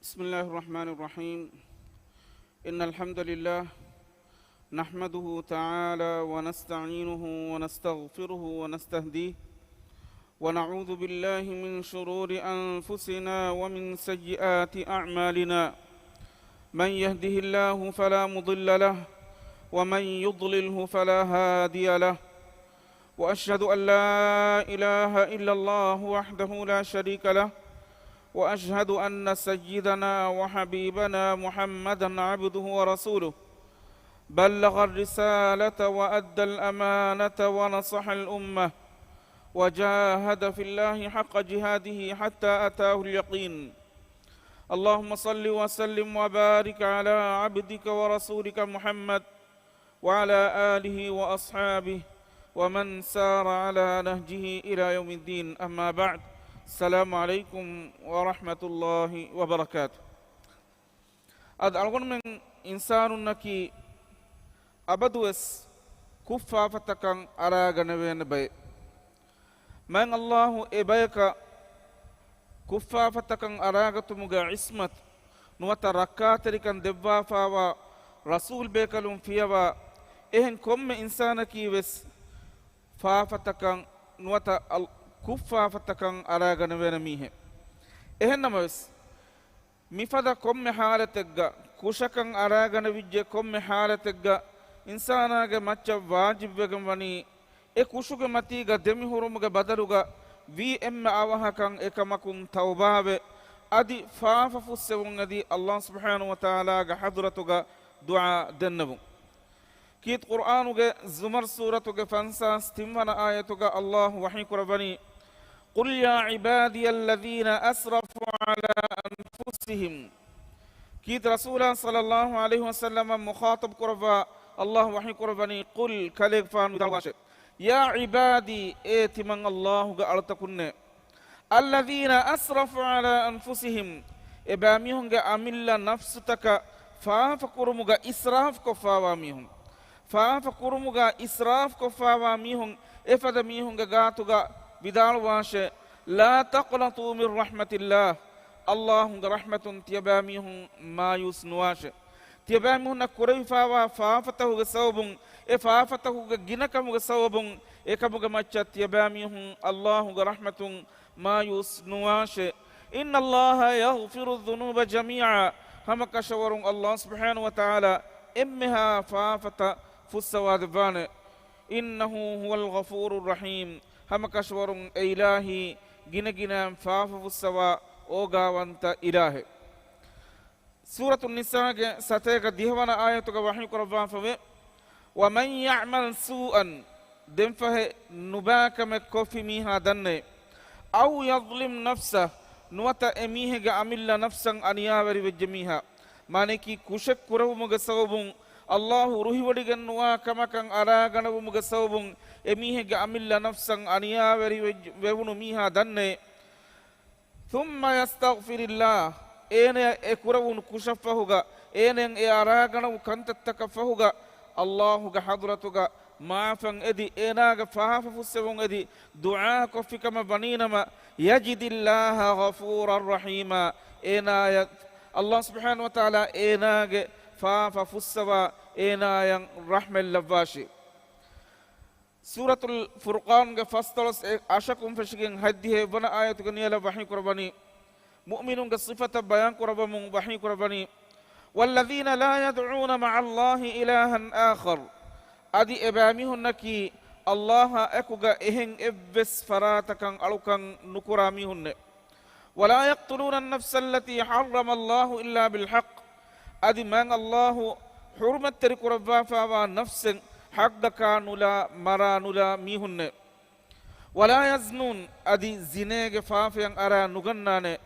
بسم الله الرحمن الرحيم إن الحمد لله نحمده تعالى ونستعينه ونستغفره ونستهديه ونعوذ بالله من شرور أنفسنا ومن سيئات أعمالنا من يهده الله فلا مضل له ومن يضلله فلا هادي له وأشهد أن لا إله إلا الله وحده لا شريك له وأشهد أن سيدنا وحبيبنا محمدًا عبده ورسوله بلغ الرسالة وأدى الأمانة ونصح الأمة وجاهد في الله حق جهاده حتى أتاه اليقين اللهم صل وسلم وبارك على عبدك ورسولك محمد وعلى آله وأصحابه ومن سار على نهجه إلى يوم الدين أما بعد السلام عليكم ورحمة الله وبركاته أدعون من إنسان نكي أبدوس كفا فتكن أراغن بين بي من الله إبايك كفا فتكن أراغت مغا عصمت نوتا ركاتركن دبا فاوا رسول بيكالون فيوا إهن كم إنسانكي وس فافتكن نوتا kuffaa fatakan aragan wen mihe ehennamawes mifada komme halategga kushakan aragan vijje komme halategga insanaage macca wajibwegam wani e kushuge matiga demi hurumuge badaluga vi emme awahakan ekamakun tawbawe adi faafa fussewun adi Allah subhanahu wa ta'ala ga hadratuga dua dennabu kit qur'anuge zumar suratuge fansa stimwana ayatuga Allah wahi kurabani قل يا عبادي الذين أسرفوا على أنفسهم كيد رسول صلى الله عليه وسلم مخاطب قربا الله وحي قرباني قل كليك فان يا عبادي ايت من الله قالتكن الذين أسرفوا على أنفسهم إباميهم أمل نفسك فافقرمك إسراف كفاواميهم فافقرمك إسراف كفاواميهم إفدميهم قاتوك بدال واشة لا تقنطوا من رحمة الله اللهم رحمة تيباميهم ما يسنواش تيباميهم نكوري فاوا فافته غسوبون فافته غينكم غسوبون إكمغ ماتش تيباميهم الله رحمة ما يسنواش إن الله يغفر الذنوب جميعا هم كشورون الله سبحانه وتعالى إمها فافته فسوادبان إنه هو الغفور الرحيم هم كشورون إلهي جنا جنا فافو السوا أوغاوانت إلهي سورة النساء ستيك ديوانا آية وحي قربان فوي ومن يعمل سوءا دنفه نباك مكوفي ميها دنه أو يظلم نفسه نوتا أميه عمل نفسا أن يابر وجميها مانكي كشك كرو مغسوبون الله روحي وديغن نوا كما كان أراغن ومغسوبون أميه عمل نفسا أن يابر وجميها ميها دنه ثم يستغفر الله أين أكرون كشفهوغا أين أراغن وكنتتكفهوغا الله حضرتك ما فن أدي أناغ فاف فسبون أدي دعاء كفي كما بنينما يجد الله غفورا رحيما أنا الله سبحانه وتعالى أناغ فاف فسوا أنا رحمة اللباشي سورة الفرقان فاستلس أشكم فشكين هديه بنا آية غنيلة وحي قرباني مؤمنون صفة بيان قربان وحي قرباني والذين لا يدعون مع الله إلها آخر أدي إباميهن كي الله أكوغا إهن إبس فراتكا ألوكا نكراميهن ولا يقتلون النفس التي حرم الله إلا بالحق أدي من الله حرمت ترك ربا فاوا نفس حق كانولا مرانولا ميهن ولا يزنون أدي زنيغ فافيا أرى نغنان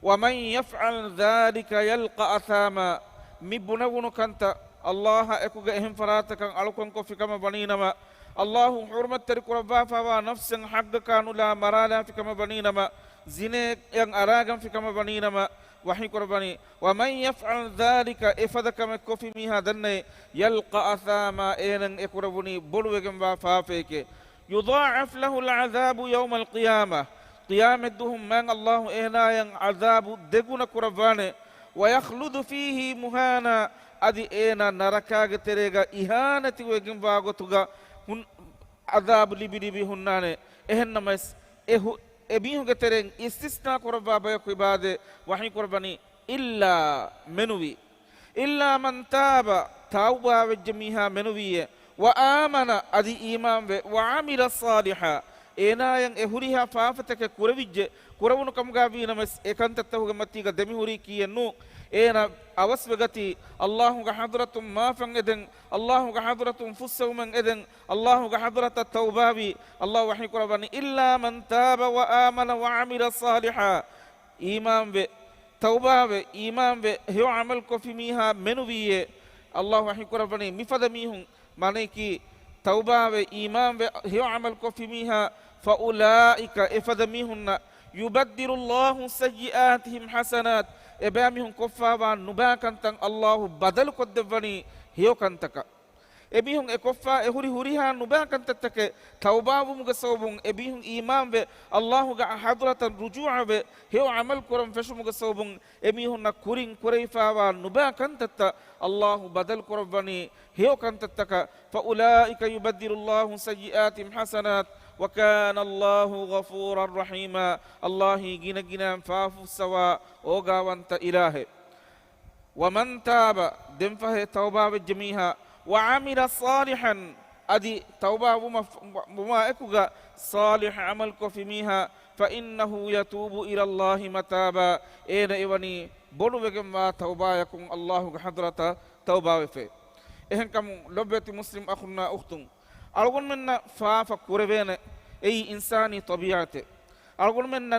ومن يفعل ذلك يلقى أثاما مبنون كنت الله أكوغا إهم فراتكا ألوكا كفي كما بنينما الله حرمت ترك ربا فاوا نفس حق كانولا مرالا في كما بنينما زنيغ ين أراغم في كما بنينما وحي قرباني ومن يفعل ذلك إفدك مكوفي ميها دني يلقى أثاما إنن إقربني بلوغم وفافيك يضاعف له العذاب يوم القيامة قيامة دهم من الله إهنا عذاب دقنا قرباني ويخلد فيه مهانا أدي إينا نركاغ تريغا إهانة ويجن باغتوغا عذاب لبي هنانه إهنمس إبيهو ترين استثناء قربا بيكو إبادة وحي قرباني إلا منوي إلا من تاب توبة وجميها منوية وآمن أدي إيمان وعمل صالحا إنا ين إهوريها فافتك كورويج كورونو كم غابينا مس إكانت تهوغ متيغا دمي هوري كينو إنا أوس بغتي الله كحضرة ما فنجدن الله كحضرة فسو من إذن الله كحضرة التوبة الله وحي قرباني إلا من تاب وآمن وعمل صالحا إيمان توبة إيمان هو عمل كفي ميها منوية الله وحي قرباني مفاد ميهم مانيكي توبة إيمان هو عمل كفي ميها فأولئك إفاد ميهن يبدل الله سيئاتهم حسنات إبامهم كفا نبا كنتن الله بدل قدفني هيو كنتك إبيهم إكفا إهوري هوريها نبا كنتك توبة مغسوبون إبيهم إيمان الله حضرة الرجوع هيو عمل كرم فشو مغسوبون إبيهم نكورين كريفا نبا كنتك الله بدل قربني هيو كنتك فأولئك يبدل الله سيئاتهم حسنات وكان الله غفورا رحيما الله جنا جنا فافو سوا اوغا وانت اله ومن تاب دم فه توبه بجميها وعمل صالحا ادي توبه وما اكوغا صالح عمل في ميها فانه يتوب الى الله متابا اين ايوني بونو بكم توبه يكون الله حضرة توبه في اهن كم لبت مسلم اخونا اختم أقول منا فافا كوربين أي إنساني طبيعته أقول منا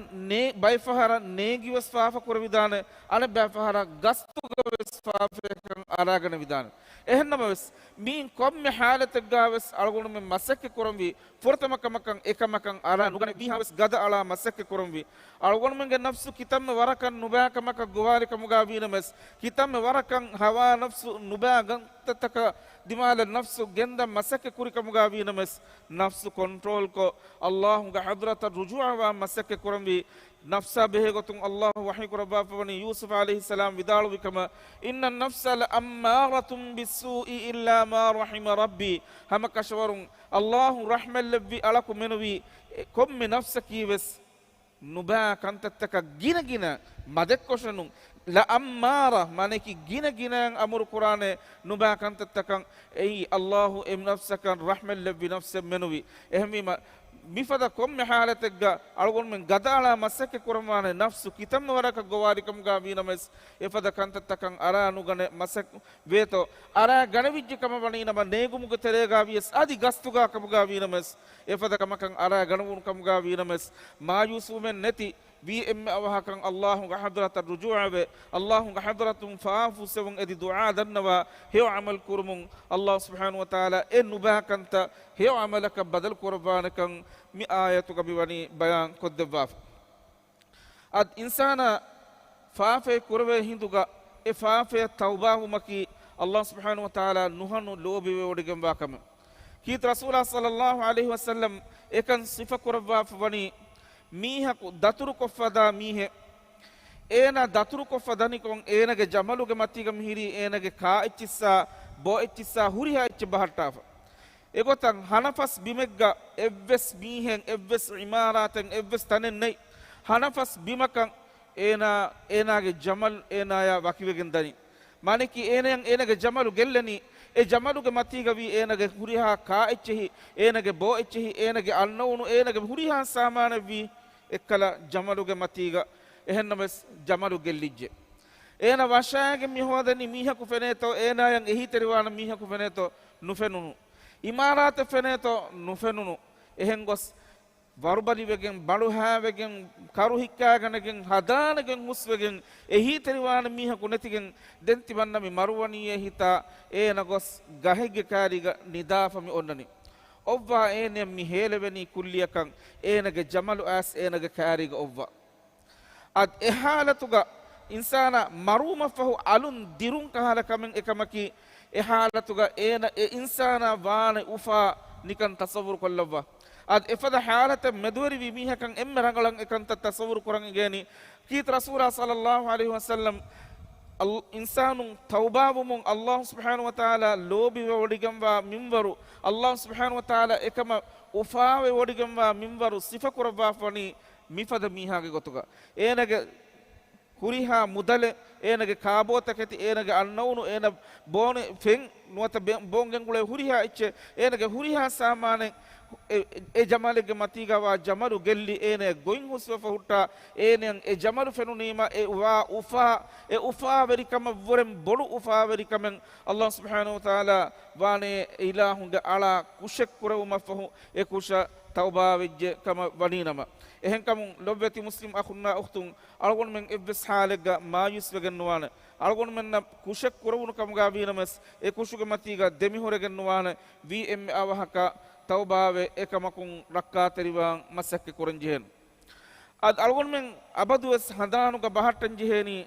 باي فهرا نيجي وس فافا كوربيدانه أنا باي فهرا غستو وس فافا كان أراغن بيدانه إهنا بس مين كم حالة جاوس أقول من مسك كوربي فرت مكان إكمكان أرا نقول بيها بس غدا على مسك كوربي أقول من نفسه كتام وركان نبأ كمكان جواري كمجابين مس كتام وركان هوا نفسه نبأ تتك دماغ النفس جندا مسك كوري كمجابين مس نفس كنترول كو الله حضرة الرجوع ومسك كوربي نفسا بهجتم الله وحي كربا فبني يوسف عليه السلام بدارو بكما إن النفس لأمارة بالسوء إلا ما رحم ربي هم كشورون الله رحمة لبي ألاكم منوي كم من نفسك بس نبا كانت تك جينا جينا مدك كشنون لأمارة مانكي جينا جينا أمر القرآن نبا كانت تك أي الله إم نفسك رحمة لبي نفس منوي إهمي ما مفدا كم حالتك أقول من غدا على مسك كرمان نفس كتم ورك غواركم غابينا مس إفدا كانت تكان أرا نوغن مسك بيتو أرا غنويج كم بنينا بنيغم كتير غابيس أدي غستوغا كم غابينا مس إفدا كم كان أرا غنون كم غابينا مس ما يوسف من نتي بي ام اوهاكن الله حضرة الرجوع به الله حضرة فافو سون ادي دعاء دنوا هيو عمل كرمون الله سبحانه وتعالى ان باكنت هيو عملك بدل قربانكن مي ايتك ببني بيان كدباف اد انسان فافه كربه هندوغا افافه توبه مكي الله سبحانه وتعالى نهنو لوبي وديگم باكم كيت رسول الله صلى الله عليه وسلم اكن صفه قربا فبني ميها دترو كفدا ميه اينا دترو كفداني كون اينගේ ජමලුගේ මතිගම හිරි එනගේ කා ඉච්චිස්සා බෝ ඉච්චිස්සා හුරිහා ඉච්ච බහට්ටාව එගොතන් හනෆස් බිමෙග්ග එව්වස් මීහෙන් එව්වස් ඉමාරාතෙන් එව්වස් තනෙන් නෙයි හනෆස් බිමකන් එනාගේ ජමල් එනාය වකිවගෙන් දනි මානිකි එනගේ ජමලු ගෙල්ලනි ඒ ජමලුගේ මතිගවි එනගේ හුරිහා කා ඉච්චෙහි එනගේ බෝ ඉච්චෙහි එනගේ අන්නවුණු එනගේ හුරිහා සාමාන වී එක්කල ජමලුගේ මතිග එහෙන්නමස් ජමලු ගෙල්ලිජ්ජේ එන වශාගේ මිහොදනි මීහකු ෆෙනේතෝ එනායන් එහි තෙරවාන මීහකු ෆෙනේතෝ නුෆෙනුනු ඉමාරාත ෆෙනේතෝ නුෆෙනුනු එහෙන් ගොස් වරුබලිවගෙන් බඩුහාවගෙන් කරුහික්කාගනගෙන් හදානගෙන් මුස්වගෙන් එහි තෙරවාන මීහකු නැතිගෙන් දෙන්ති වන්නමි මරුවණියේ හිතා එන ගොස් ගහෙගේ කාරිග නිදාෆමි ඔන්නනි ඔව්වා එනේ මිහෙලවෙනි කුල්ලියකන් එනගේ ජමලු ඇස් එනගේ කාරිග ඔව්වා අද එහාලතුග ඉන්සාන මරුමෆහු අලුන් දිරුන් කහල කමෙන් එකමකි එහාලතුග එන ඉන්සාන වාන උෆා නිකන් තසවුරු කොල්ලවා අද එෆද حالත මෙදවරි විමිහකන් එම්ම රංගලන් එකන්ත තසවුරු කරන් ගේනි කීත රසූලා සල්ලල්ලාහු අලයිහි වසල්ලම් ಇನ್ಸಾನು ತೌಬಾವುಮುಂ ಅಲ್ಲಾಹ್ ಸುಬ್ಹಾನಹು ವ ತಾಲ ಲೋಬಿವೆ ಒಡಿಗಂವ ಮಿಂವರು ಅಲ್ಲಾಹ್ ಸುಬ್ಹಾನಹು ವ ತಾಲ ಏಕಮ ಉಫಾವೆ ಒಡಿಗಂವ ಮಿಂವರು ಸಿಫ ಕುರಬಾಫನಿ ಮಿಫದ ಮೀಹಾಗೆ ಗೊತ್ತುಗ ಏನಗೆ ಹುರಿಹಾ ಮುದಲೆ ಏನಗೆ ಕಾಬೋತಕತಿ ಏನಗೆ ಅನ್ನೌನು ಏನ ಬೋನೆ ಫೆಂಗ್ ನುವತ ಬೋಂಗೆಂಗುಳೆ ಹುರಿಹಾ ಇಚ್ಚೆ ಏನಗೆ ಹುರಿಹಾ ಸಾಮಾನೆ e jamalige matiga wa jamaru gelli ene goin huswa hutta ene e jamaru fenunima e wa ufa veri kam vorem bodu ufa veri kam Allah subhanahu wa taala wane ilahunge ala kushek kurawma fahu e kusha tauba wejje kama waninama ehen kam lobweti muslim akhunna ukhtun algon men evs halega mayus wegennuwana algon men kushek kurawunu kam ga winamas e kushuge matiga demi horegennuwana vm awahaka tawbawe ekamakun rakka teriwan masakke koranjihen ad algon men abadues handanu ga bahattan jiheni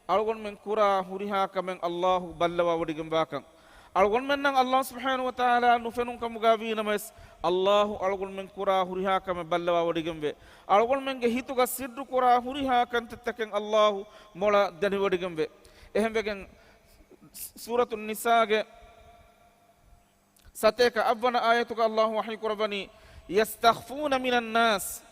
algon men kura huriha kamen Allah ballawa wadigem bakan algon men nan Allah subhanahu wa taala nufenun kamuga winamas Allah algon men kura huriha kamen ballawa wadigem be algon men ge hituga siddu kura huriha kan takken Allah mola dani wadigem be ehem begen suratul nisa ge sateka avwana ayatuka Allah wahyi kurabani yastakhfuna minan nas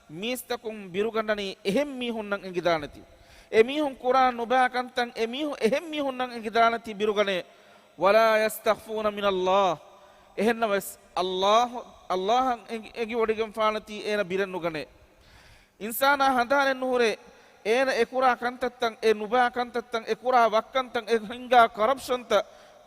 mistakum birugandani ehem mihun nan engidanati emihun quran nuba kantan emihun ehem mihun nan engidanati birugane wala yastakhfuna min Allah ehenna wes Allah egi odigam faanati ena birannugane insana handane nuhure ena ekura kantattan e nuba kantattan ekura wakkantan e hinga corruption ta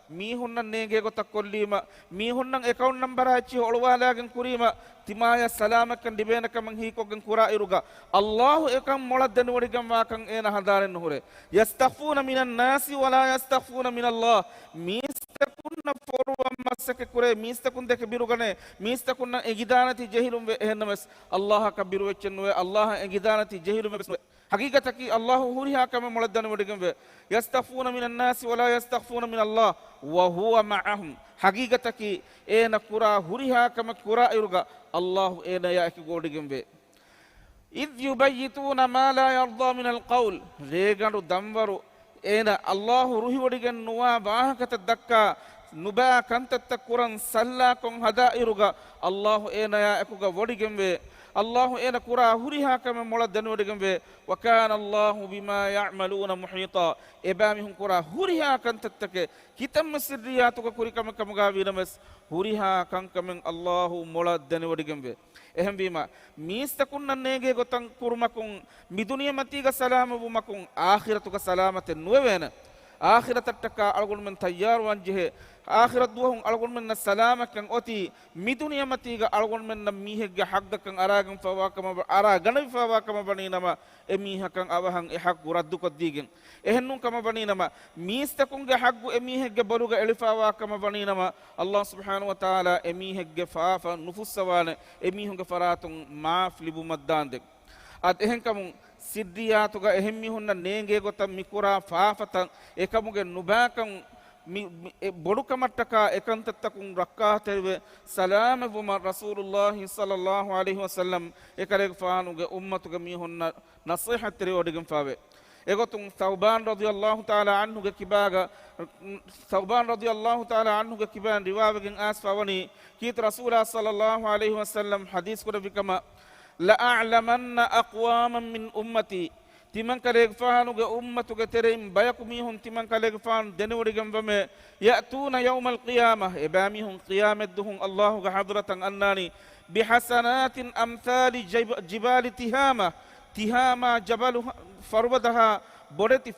mihunnan nege gotak kollima mihunnan account number hachi holwalagen kurima timaya salamakan dibena kamang hikogen kura iruga Allah ekam moladden wodigam wakan ena handaren hure yastaghfuna minan nasi wala yastaghfuna min Allah mistakunna forwa masake kure mistakun deke birugane mistakunna egidanati jahilum ve ehennames Allah kabiru wechenwe Allah egidanati jahilum ve hakikataki Allah huriha kam moladden wodigam ve yastaghfuna minan nasi wala yastaghfuna min Allah wa huwa ma'ahum hakikataki ena kura huriha kam kura iruga Allah ena ya ki godigem be id yubayituna ma la yarda min alqawl regandu damwaru ena Allah ruhi wodigen nuwa bahakata dakka nuba kantatta kuran salla kon hada iruga Allah ena ya ekuga wodigem be Allah ena kura huriha kam mola danwodigem be wa kana Allah bima ya'maluna muhita ebamihum kura huriha kantattake kitam sirriyatuka kurikam kamuga winamas huriha kankamen Allah mola danwodigem be ehem bima mistakun nannege gotan kurmakun miduniya matiga salamu makun akhiratuka salamate nuwena akhiratataka algun men tayyar wanjehe akhirat duhum algon men na salama kan oti miduniya matiga algon men na mihegge hagga kan aragan fawa kama ara ganai fawa kama bani nama e miha kan awahang e haggu raddu koddigen ehennun kama bani nama mistakunge haggu e mihegge baluga elifawa kama bani nama Allah subhanahu wa taala e mihegge faafa nufussawane e mihunge faratun maaf libu maddande ad ehen kamun siddiyatuga ehem mihunna nenge gotam mikura faafatan ekamuge nubakan bodukamataka ekantattakun rakka terve salama buma rasulullah sallallahu alaihi wasallam ekareg faanuge ummatuge mihunna nasihat tere odigem faave egotun Thawban radhiyallahu ta'ala anhu ge kibaga Thawban radhiyallahu ta'ala anhu ge kiban riwayegen asfawani kit rasulullah sallallahu alaihi wasallam hadis ko bikama la a'lamanna aqwaman min ummati timan kaleg faanuge ummatuge tereim bayakumihun timan kaleg faan denewdigam bame ya'tuna yawmal qiyamah ebamihun qiyamat duhun Allah ga hadratan annani bihasanatin amthali jibali tihama jabalu farbadaha bodeti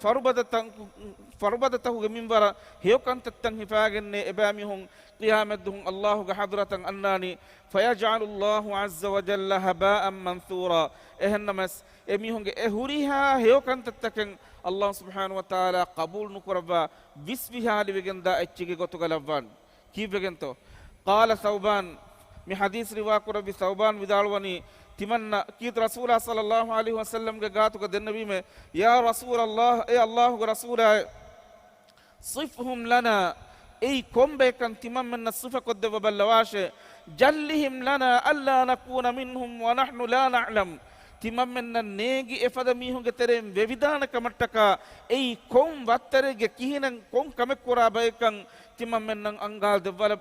farbadatahu minbara heyokantattan hifagenne ebamihun qiyamat duhun Allah ga hadratan annani fayaj'alu Allah azza wa jalla haba'an manthura ehennamas emihunge ehuriha heyokantattaken Allah subhanahu wa taala qabul nukuraba visvihali wegenda echige gotugalabwan kibegento qala Thawban mi hadith riwa kurabi Thawban vidalwani timanna kit rasulullah sallallahu alaihi wasallam ge gatuga dennabi me ya rasulullah e Allah ge rasula sifhum lana ei kombe kan timamna sifa kodde ballawashe jallihim lana alla nakuna minhum wa nahnu la na'lam timammenna neegi efada mihunge terem vevidana kamattaka ei kom wattarege kihinan kom kamek kora baykan timammenna angal devwala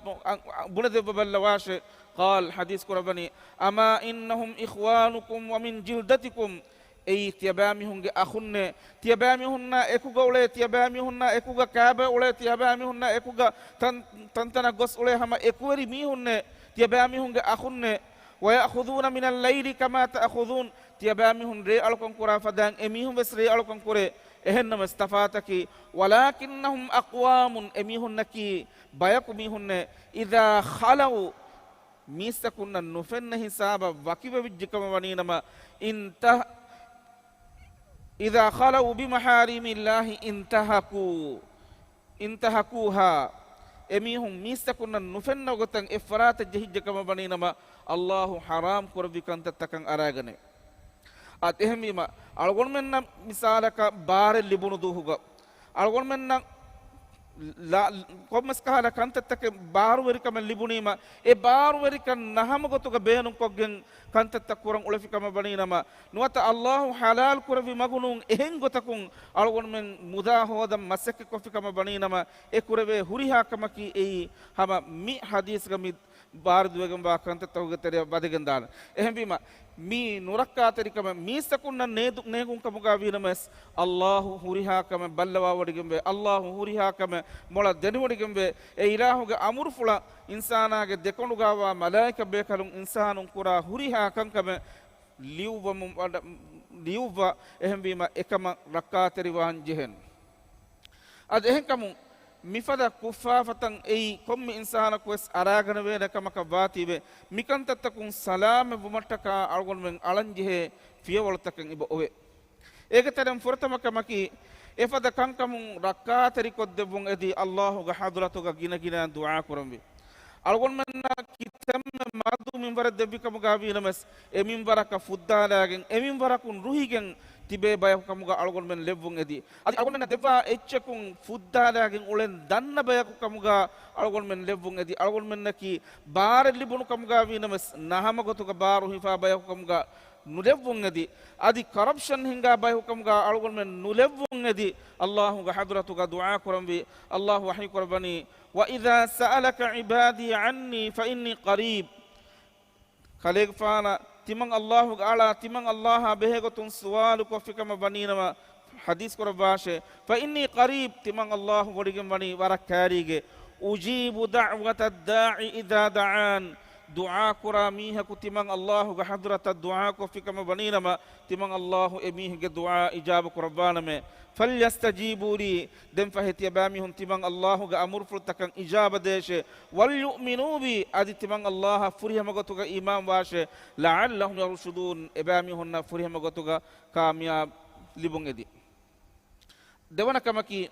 buna devballa washe قال حديث قرباني أما إنهم إخوانكم ومن جلدتكم أي تيابامي هنگ أخنة تيابامي هننا إكوغا أولي تيابامي هننا إكوغا كابا أولي تيابامي هننا إكوغا تنتنا غس أولي هما إكوري مي هننا تيابامي هنگ أخنة ويأخذون من الليل كما تأخذون تيابامي هن ري ألقن كورا فدان أميهم بس ري ألقن كوري إهنم استفاتكي ولكنهم أقوام أميهم نكي بيكو ميهن إذا خلوا ميستكون النفن حسابا وكيف بجكم ونينما إذا خلوا بمحارم الله انتهكوها أميهم ميستكون النفن وغتن إفرات جهجكم ونينما الله حرام كربي كانت تكن أراغني أتهميما ألغون من مثالك بار اللبون دوهوغا ألغون من කොම්මස් කහලා කන්තත්තක බාරුවරිකම ලිබුණීම ඒ බාරුවරික නහම ගොතුක බේනුම් කොග්ගෙන් කන්තත්තක් කුරන් උලෆිකම බණීනම නුවත අල්ලාහ් හලාල් කුරවි මගුණුන් එහෙන් ගොතකුන් අලගොන් මෙන් මුදා හොදම් මසක කොෆිකම බණීනම ඒ කුරවේ හුරිහාකමකි එයි හම මි හදීස් ගමි බාර දුවගම් වා කන්තත්තක තෙර බදගෙන් දාන එහෙන් බීම mi nurakkaterikama mi sakunna negun kamuga vinamas Allahu hurihakama ballawa wadigembe Allahu hurihakama mola deni wadigembe e ilahuge amur fula insanage dekonu gawa malaika bekalun insanun kura hurihakankama liuwa ehembima ekama rakkateriwan jehen ad ehenkamu mifada kuffafatan ei kommi insana kwes aragana vena kamaka vatibe mikantattakun salame bumattaka algon men alanjihe fiyawaltakan ibo owe ekataram furtamaka maki efada kankamun rakkatari koddebun edi allah ga hadratuga gina dua kurambi algon menna kitamme madu minbar debikamu ga vinamas e minbaraka fuddalagen e minbarakun ruhigen tibe bayak kamuga algon men levun edi adi algon men deva etchekun fuddalagen ulen danna bayak kamuga algon men levun edi algon men naki bar libunu kamuga vinamas nahama gotuga baru hifa bayak kamuga nulevun edi adi corruption hinga bayak kamuga algon men nulevun edi allah ga hadratuga dua kurambi allah wahi kurbani wa idha sa'alaka ibadi anni fa inni qarib khaleg fana timang Allah ala timang Allah behegotun suwalu ko fikama baninama hadis korabashe fa inni qarib timang Allah wodigem bani warakarige ujibu da'wata da'i idha da'an du'a kuramiha ku timang Allah ga hadrata du'a ko fikama baninama timang Allah emihe ge du'a ijab korbaname falyastajibu li dem fahetiya bami hun timang Allah ga amur fultakan ijaba deshe wal yu'minu bi adi timang Allah furiha magotuga iman washe la'allahum yarshudun ebami hunna furiha magotuga kamyab libung edi dewana kamaki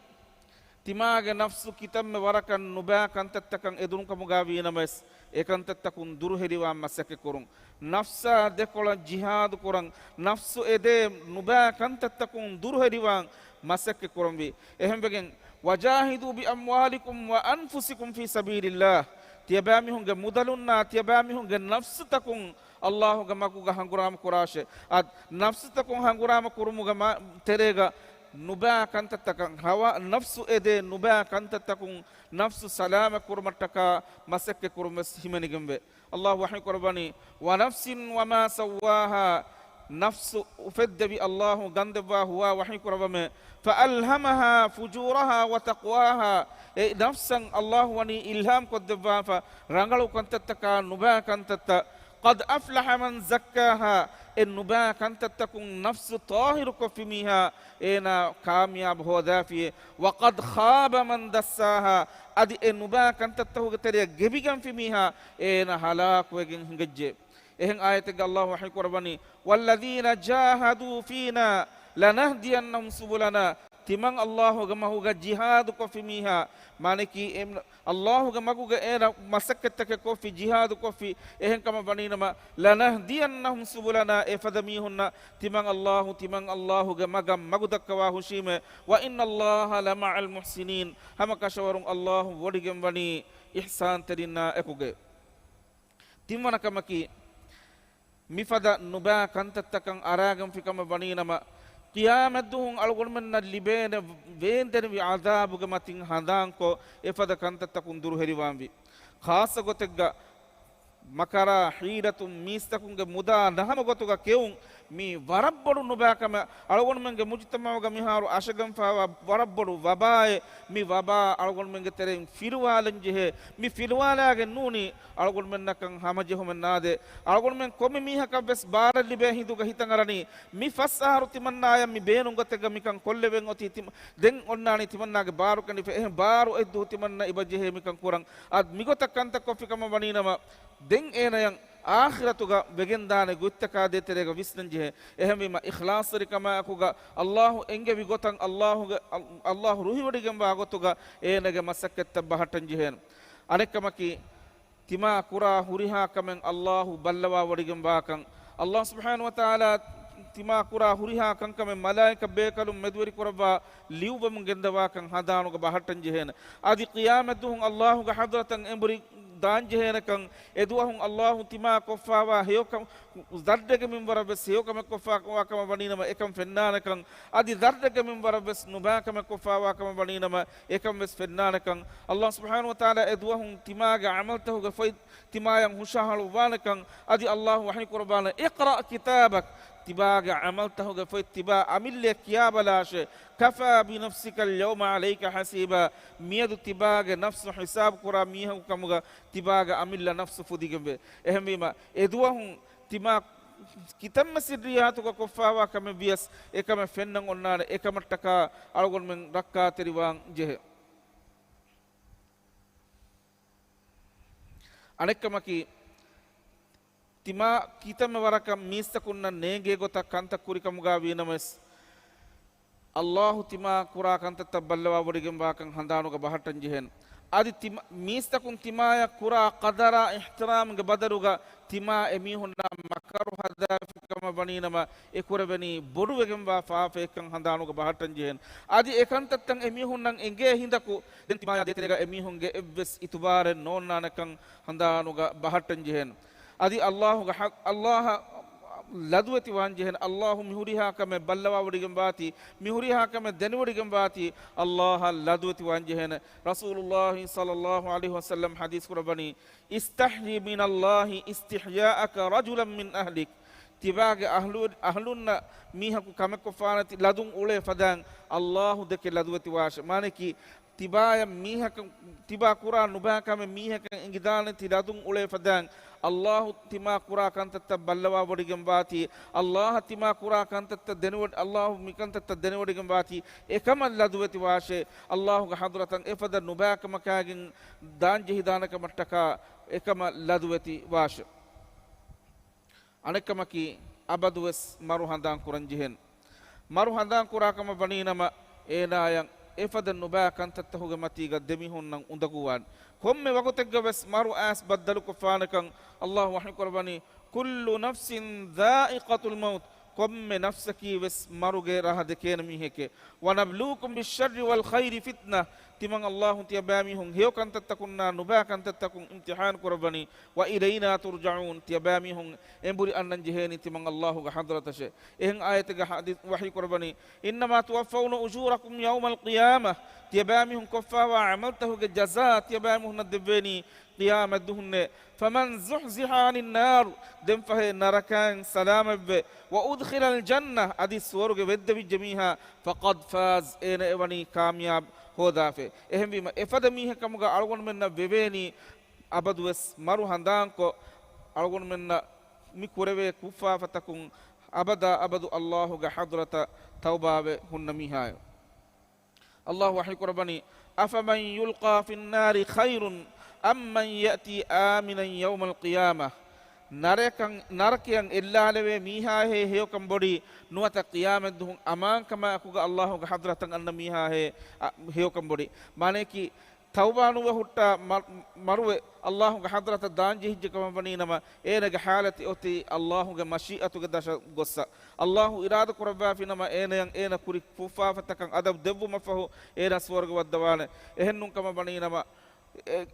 timaga nafsu kitamme warakan nuba kantattakan edun kamuga vinamas ekantattakun durheriwa masake kurun nafsa dekola jihad kurang nafsu ede nuba kantattakun durheriwa masake kurumbi ehembegen wajahidu bi amwalikum wa anfusikum fi sabilillah tiyabami hunge mudalunna tiyabami hunge nafsu takun Allah ga makuga hanguram kurashe ad nafsu takun hanguram kurumuga terega nuba kantattakan hawa nafsu ede nuba kantattakun nafsu salama kurmattaka masake kurumas himanigembe Allah wahi kurbani wa nafsin wa ma sawaha nafsu ufedda bi Allah gandeba huwa wahi kurbame fa alhamaha fujuraha wa taqwaha e nafsan Allah wani ilham kodeba fa rangalu kantattaka nuba kantatta qad aflaha man zakkaha النبا كانت تكون نفس طاهر كفميها إنا كامياب هودافي وقد خاب من دساها أدي النبا كانت تهوج تريا جبيجان فيميها إنا هلاك وجن هنجج إهن آية الله وحي قرباني والذين جاهدوا فينا لنهدينهم سبلنا timang Allah gamahuga jihad ko fimiha maniki Allah gamahuga era masakata ko fi jihad ko fi ehen kama baninama lanahdiyannahum subulana efadamihunna timang Allah gamaga magudakwa hushime wa inna Allah la ma'al muhsinin hamaka shawarun Allah wodigem bani ihsan tadinna ekuge timana kamaki mifada nuba kantattakan aragam fikama baninama qiyamadduhun algonmenna libene veendene vi azabuga matin handanko efada kantattakun duru heriwambi khasa gotegga makara hiratun mistakunge muda nahama gotuga keun mi warabbodu nubakama algonmenge mujtamauga miharu ashagam fawa warabbodu wabaye mi waba algonmenge terem firwalanjehe mi firwalage nuni algonmennakan hamaje homennade algonmen komi mihaka bes bara libe hinduga hitangarani mi fasaharu timannaya mi beenungotega mikan kolleven oti den onnani timannage baru kani fe baru eddu timanna ibajehe mikan kurang ad migotakanta kofikama waninama den enayang ආඛිරතුග වෙගෙන්දානේ ගුත්තකා දෙතරේක විස්නංජේ එහෙමීම ඉඛලාස්රිකම අකුග අල්ලාහ් එංගෙ විගොතන් අල්ලාහ් රුහි වඩිගම් වාගොතුග ඒනගේ මසක්කත් බහටන් ජෙහෙන් අනෙක්කමකි තිමා කුරා හුරිහා කමෙන් අල්ලාහ් බල්ලවා වඩිගම් වාකන් අල්ලාහ් සුබ්හානහු වතාලා තිමා කුරා හුරිහා කංකමෙන් මලායික බේකලුම් මෙදවරි කරවා ලිව්වම ගෙන්දවාකන් හදානුග බහටන් ජෙහෙන් আদি කියාමතුන් අල්ලාහ්ගේ හදරතන් එඹරි daanjehenakan eduahun Allahu tima koffawa heyokam zardege min warabes heyokam koffawa kama baninama ekam fennanakan adi zardege min warabes nubakam koffawa kama baninama ekam wes fennanakan Allah subhanahu wa taala eduahun timaga amaltahu gafait timayam hushahalu wanakan adi Allahu wahi qurbana iqra kitabak tibaga amaltahu gafait tiba amille kiyabalashe kafa bi nafsika al-yawma alayka hasiba miyadu tibaga nafsu hisab qura mihu kamuga tibaga amilla nafsu fudigembe ehmima eduahun tima kitamma sirriyatu ko koffawa kame bias ekame fennan onnana ekamattaka algon men rakka teriwan jehe anekkamaki tima kitama waraka mistakunna nege gota kanta kurikamuga winames Allahu tima kura kanta taballawa wadigen bakan handanuga bahatan jehen adi tima mistakun timaya kura qadara ihtiram ge badaruga tima emi honna makaru hadafikama baninama ekurabani bodu wegen ba faafe kan handanuga bahatan jehen adi ekantattan emi honnan enge hindaku den timaya deterega emi honge evves itubare nonnana kan handanuga bahatan jehen adi Allah ලදුවති වංජෙහන අල්ලාහ් මිහුරිහා කම බල්ලවා වඩිගම් වාති මිහුරිහා කම දෙනවඩිගම් වාති අල්ලාහ් ලදුවති වංජෙහන රසූලුල්ලාහ් සල්ලල්ලාහු අලයිහි වසල්ලම් හදීස් කුරබනි ඉස්තහ්ජි මිනල්ලාහ් ඉස්තිහ්යාඅක රජුලන් මින් අහ්ලික් තිබාගේ අහලුන්න මීහකු කම කොෆානති ලදුන් උලේ ෆදන් අල්ලාහ් දෙක ලදුවති වාෂ මානකි තිබාය මීහක තිබා කුරා නුබා කම මීහක ඉංගිදානති ලදුන් උලේ ෆදන් Allah tima kura kantatta ballawa bodigam baati Allah tima kura kantatta denwad Allah mikantatta denwadigam baati ekamal ladwati washe Allah ga hadratan efada nubaka makagin dan jehidanaka mattaka ekamal ladwati washe anekamaki abadwes maru handan kuran jehen maru handan kura kama baninama enayang efada nubaka kantatta huga matiga demihun nang undaguwan komme wagotegga wes maru as baddalu kofanakan Allah wahi qurbani kullu nafsin dha'iqatul maut komme nafsaki wes maruge rahade ken miheke wa nabluukum bish-sharri wal khairi fitna timang Allah tiyabami hum heo kan tattakunna nuba kan tattakun imtihan qurbani wa ilayna turja'un tiyabami hum emburi annan jeheni timang Allah ga hadratashe ehn ayat ga hadith wahi qurbani inma tuwaffawna ujurakum yawmal qiyamah tiyabami hum kaffa wa amaltahu ga jazaa tiyabami hum nadbeni قيامة دهن فمن زحزح عن النار دم فه نركان سلام وأدخل الجنة أدي سورج ود بجميعها فقد فاز إن إبني كامياب هو دافع إهم بما إفادميه كمغا أرغون منا بيبيني أبدوس مرو هندانكو أرغون منا مكورة كوفا فتكون أبدا أبدو الله حضرة توبة هن ميها الله وحي قرباني أفمن يلقى في النار خير amman yati aminan yawmal qiyamah narakan illa lewe miha he heo kam bodi nuata qiyamat duhun aman kama akuga Allah ga hadratan anna miha he heo kam bodi mane ki tawbanu wa hutta marwe Allah ga hadrata danji hijja kam bani nama ena ga halati oti Allah ga mashi'atu ga dasha gossa Allah irada kuraba fi nama ena kuri fufa fatakan adab debu mafahu ena swarga wadwane ehennun kam bani nama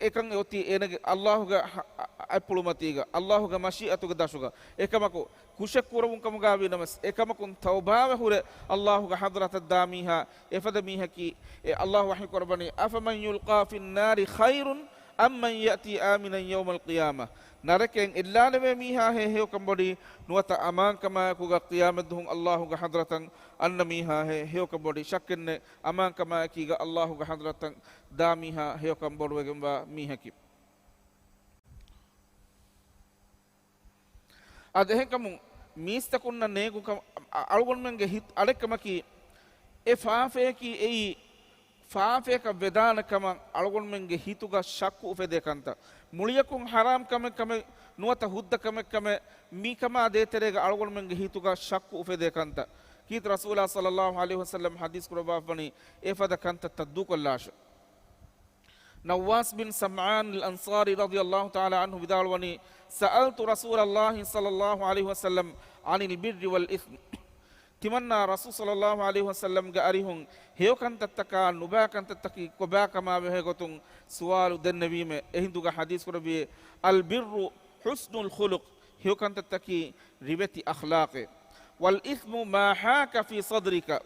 එකන් යොති එනගේ අල්ලාහුගේ අපුළුමතිග අල්ලාහුගේ මෂීඅතුගේ දශුග එකමකු කුෂක් කුරමුන් කමුගා විනමස් එකමකුන් තෞබාව හුර අල්ලාහුගේ හදරත දාමීහා එෆද මීහකි අල්ලාහු වහී කුර්බනි අෆමන් යුල්කා ෆින් නාරි ඛෛරුන් අම්මන් යති ආමිනන් යෞමල් ඛියාමah නරකෙන් ඉල්ලාලවේ මීහා හේ කම්බොඩි නුවත අමාන්කම කුග ඛියාමත් දුන් අල්ලාහුගේ හදරතන් අන්න මීහා හේ කම්බොඩි ශක්කන්නේ අමාන්කම කීග අල්ලාහුගේ හදරතන් දාමීහා හේ කම්බොඩ වගම්වා මීහකි අදහෙකමු මීස්තකුන්න නේගු අලුගොන්මන්ගේ හිත් අඩෙක්කමකි ඒ ෆාෆේකි එයි ෆාෆේක වෙදානකම අලුගොන්මන්ගේ හිතුග ශක්කු උපෙදේකන්ත මුලියකුන් හරාම් කම නුවත හුද්ද කම මීකම දේතරේග අලුගොන්මන්ගේ හිතුග ශක්කු උපෙදේකන්ත කීත රසූලා සල්ලල්ලාහු අලයිහි වසල්ලම් හදීස් කුරබාෆනි එෆද කන්ත තද්දු කොල්ලාෂ نواس بن سمعان الأنصاري رضي الله تعالى عنه بدالوني سألت رسول الله صلى الله عليه وسلم عن البر والإثم تمنى رسول صلى الله عليه وسلم قاريهم هيو كان تتكا نبا كان تتكي كبا كما بهغتون سؤال دن نبي में एहिंदु का हदीस को भी البر حسن الخلق هيو كان تتكي ربتي أخلاق والإثم ما حاك في صدرك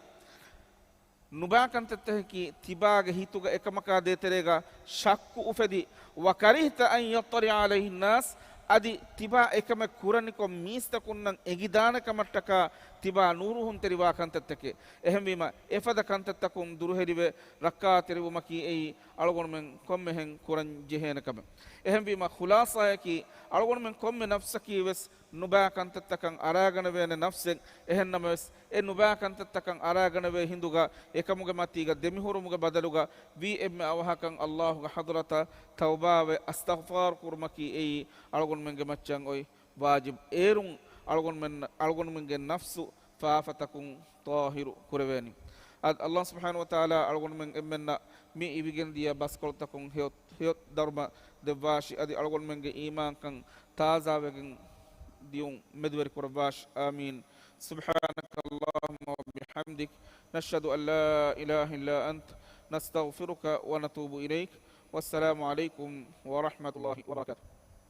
නුබාකන්ත තහකි තිබාග හිතුග එකමකා දේතරේග ශක්කු උපෙදි වකරිහත අන් යත්තරි අලයිහි الناس අදි තිබා එකම කුරනිකො මීස්තකුන්නන් එගිදානකමට්ටක තිබා නූරුහුන් තෙරිවා කන්තත්තකේ එහෙම වීම එෆද කන්තත්තකුම් දුරුහෙරිවේ රක්කා තෙරිවමකි එයි අලගොන්මෙන් කොම්මෙහෙන් කුරන් ජෙහෙනකම එහෙම වීම ඛුලාසායකි අලගොන්මෙන් කොම්මෙ නෆ්සකි වෙස් නුබා කන්තත්තකන් අරාගන වේන නෆ්සෙන් එහෙන්නම වෙස් ඒ නුබා කන්තත්තකන් අරාගන වේ හිඳුගා එකමුගේ මතීග දෙමිහුරුමුගේ බදලුගා වී එම් අවහකන් අල්ලාහුගේ හදරත තෞබාවේ අස්තග්ෆාර් කුර්මකි එයි අලගොන්මෙන්ගේ මච්චන් ඔයි වාජිබ් ඒරුන් අලගොන්මෙන්ගේ නෆ්සු ෆාෆතකුන් තාහිරු කුරවේනි ad Allah subhanahu wa ta'ala algonmen emmenna mi ibigen dia baskoltakun heot darma devashi adi algonmen ge iman kan taza wegen dium medwer kurbash amin subhanaka allahumma wa bihamdik nashhadu an la ilaha illa ant nastaghfiruka wa natubu ilayk wassalamu alaykum wa rahmatullahi wa barakatuh